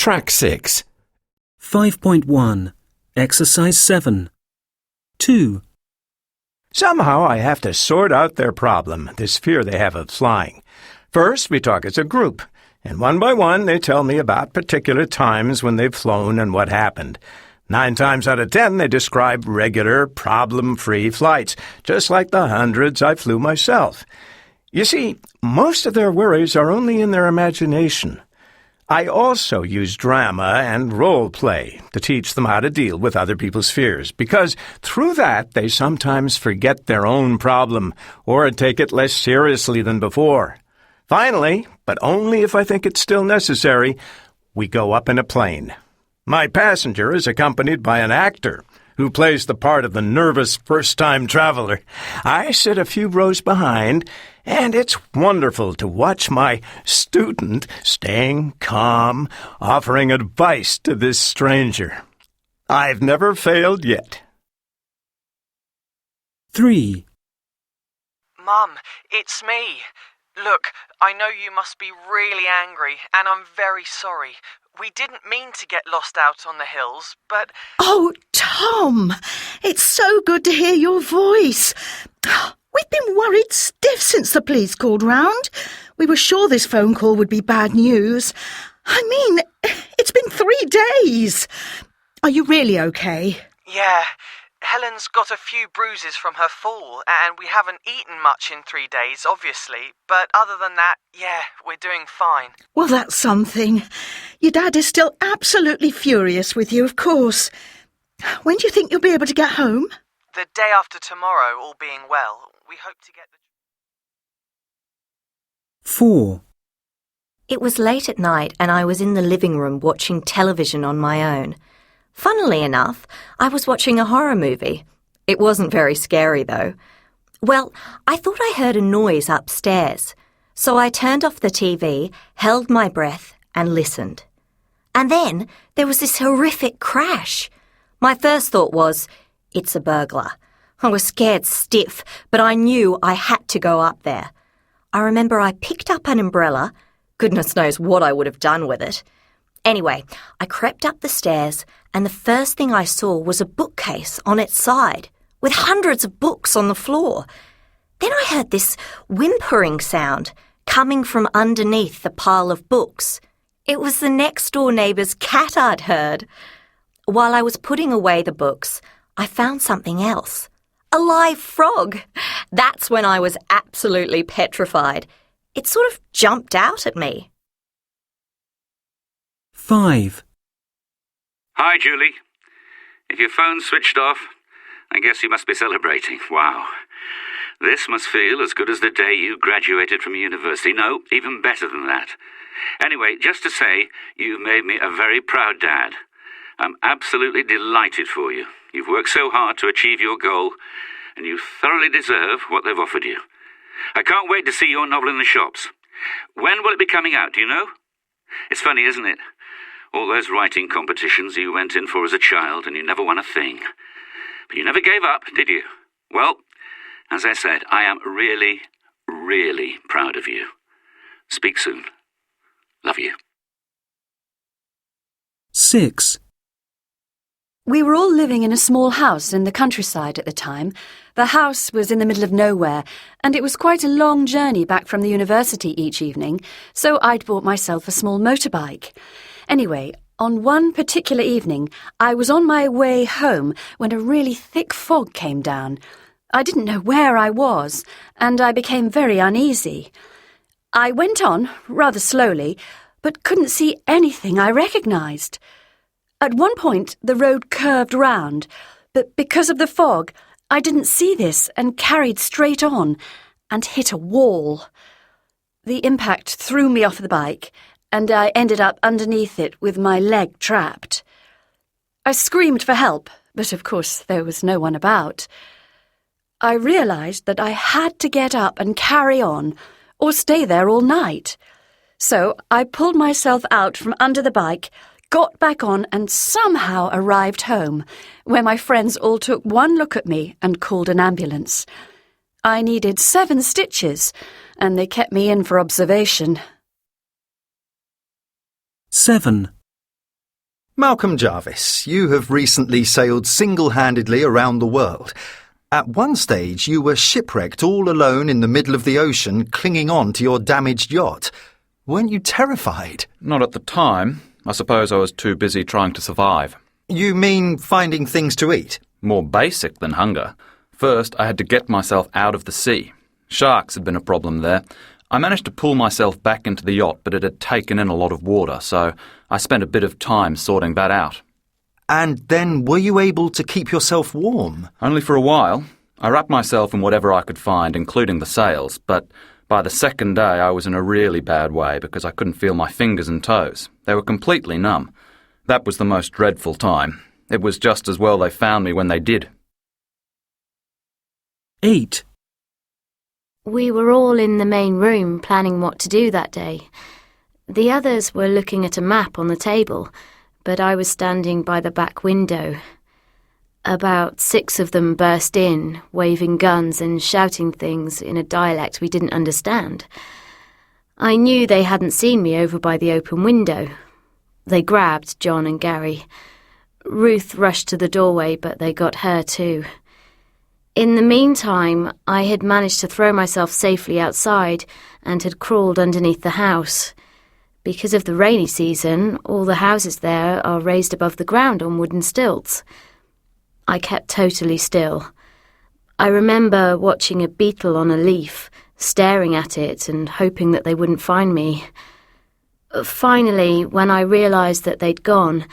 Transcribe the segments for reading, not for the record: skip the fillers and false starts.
Track 6. 5.1. Exercise 7. 2. Somehow I have to sort out their problem, this fear they have of flying. First, we talk as a group, and one by one they tell me about particular times when they've flown and what happened. 9 times out of 10 they describe regular, problem-free flights, just like the hundreds I flew myself. You see, most of their worries are only in their imagination. I also use drama and role play to teach them how to deal with other people's fears, because through that they sometimes forget their own problem or take it less seriously than before. Finally, but only if I think it's still necessary, we go up in a plane. My passenger is accompanied by an actor who plays the part of the nervous first-time traveler. I sit a few rows behind, and it's wonderful to watch my student staying calm, offering advice to this stranger. I've never failed yet. 3. Mum, it's me. Look, I know you must be really angry, and I'm very sorry. We didn't mean to get lost out on the hills, but... Oh, Tom, it's so good to hear your voice. We've been worried stiff since the police called round. We were sure this phone call would be bad news. I mean, it's been 3 days. Are you really okay? Yeah, Helen's got a few bruises from her fall, and we haven't eaten much in 3 days, obviously. But other than that, yeah, we're doing fine. Well, that's something. Your dad is still absolutely furious with you, of course. When do you think you'll be able to get home? The day after tomorrow, all being well. We hope to get the... 4. It was late at night and I was in the living room watching television on my own. Funnily enough, I was watching a horror movie. It wasn't very scary, though. Well, I thought I heard a noise upstairs, so I turned off the TV, held my breath, and listened. And then there was this horrific crash. My first thought was, it's a burglar. I was scared stiff, but I knew I had to go up there. I remember I picked up an umbrella. Goodness knows what I would have done with it. Anyway, I crept up the stairs, and the first thing I saw was a bookcase on its side, with hundreds of books on the floor. Then I heard this whimpering sound coming from underneath the pile of books. It was the next-door neighbour's cat I'd heard. While I was putting away the books, I found something else. A live frog. That's when I was absolutely petrified. It sort of jumped out at me. 5. Hi, Julie. If your phone's switched off, I guess you must be celebrating. Wow. This must feel as good as the day you graduated from university. No, even better than that. Anyway, just to say, you've made me a very proud dad. I'm absolutely delighted for you. You've worked so hard to achieve your goal, and you thoroughly deserve what they've offered you. I can't wait to see your novel in the shops. When will it be coming out, do you know? It's funny, isn't it? All those writing competitions you went in for as a child, and you never won a thing. But you never gave up, did you? Well, as I said, I am really, really proud of you. Speak soon. Love you. 6. We were all living in a small house in the countryside at the time. The house was in the middle of nowhere, and it was quite a long journey back from the university each evening, so I'd bought myself a small motorbike. Anyway, on one particular evening, I was on my way home when a really thick fog came down. I didn't know where I was, and I became very uneasy. I went on, rather slowly, but couldn't see anything I recognised. At one point, the road curved round, but because of the fog, I didn't see this and carried straight on and hit a wall. The impact threw me off the bike, and I ended up underneath it with my leg trapped. I screamed for help, but of course there was no one about. I realised that I had to get up and carry on, or stay there all night. So I pulled myself out from under the bike, got back on and somehow arrived home, where my friends all took one look at me and called an ambulance. I needed 7 stitches, and they kept me in for observation. 7. Malcolm Jarvis, you have recently sailed single-handedly around the world. At one stage, you were shipwrecked all alone in the middle of the ocean, clinging on to your damaged yacht. Weren't you terrified? Not at the time. I suppose I was too busy trying to survive. You mean finding things to eat? More basic than hunger. First, I had to get myself out of the sea. Sharks had been a problem there. I managed to pull myself back into the yacht, but it had taken in a lot of water, so I spent a bit of time sorting that out. And then were you able to keep yourself warm? Only for a while. I wrapped myself in whatever I could find, including the sails, but by the second day I was in a really bad way because I couldn't feel my fingers and toes. They were completely numb. That was the most dreadful time. It was just as well they found me when they did. 8. We were all in the main room planning what to do that day. The others were looking at a map on the table, but I was standing by the back window. About 6 of them burst in, waving guns and shouting things in a dialect we didn't understand. I knew they hadn't seen me over by the open window. They grabbed John and Gary. Ruth rushed to the doorway, but they got her too. In the meantime, I had managed to throw myself safely outside and had crawled underneath the house. Because of the rainy season, all the houses there are raised above the ground on wooden stilts. I kept totally still. I remember watching a beetle on a leaf, staring at it and hoping that they wouldn't find me. Finally, when I realised that they'd gone,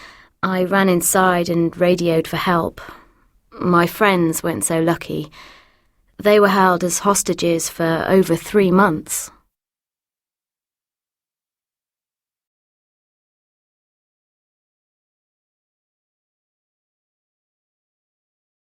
I ran inside and radioed for help. My friends weren't so lucky. They were held as hostages for over 3 months.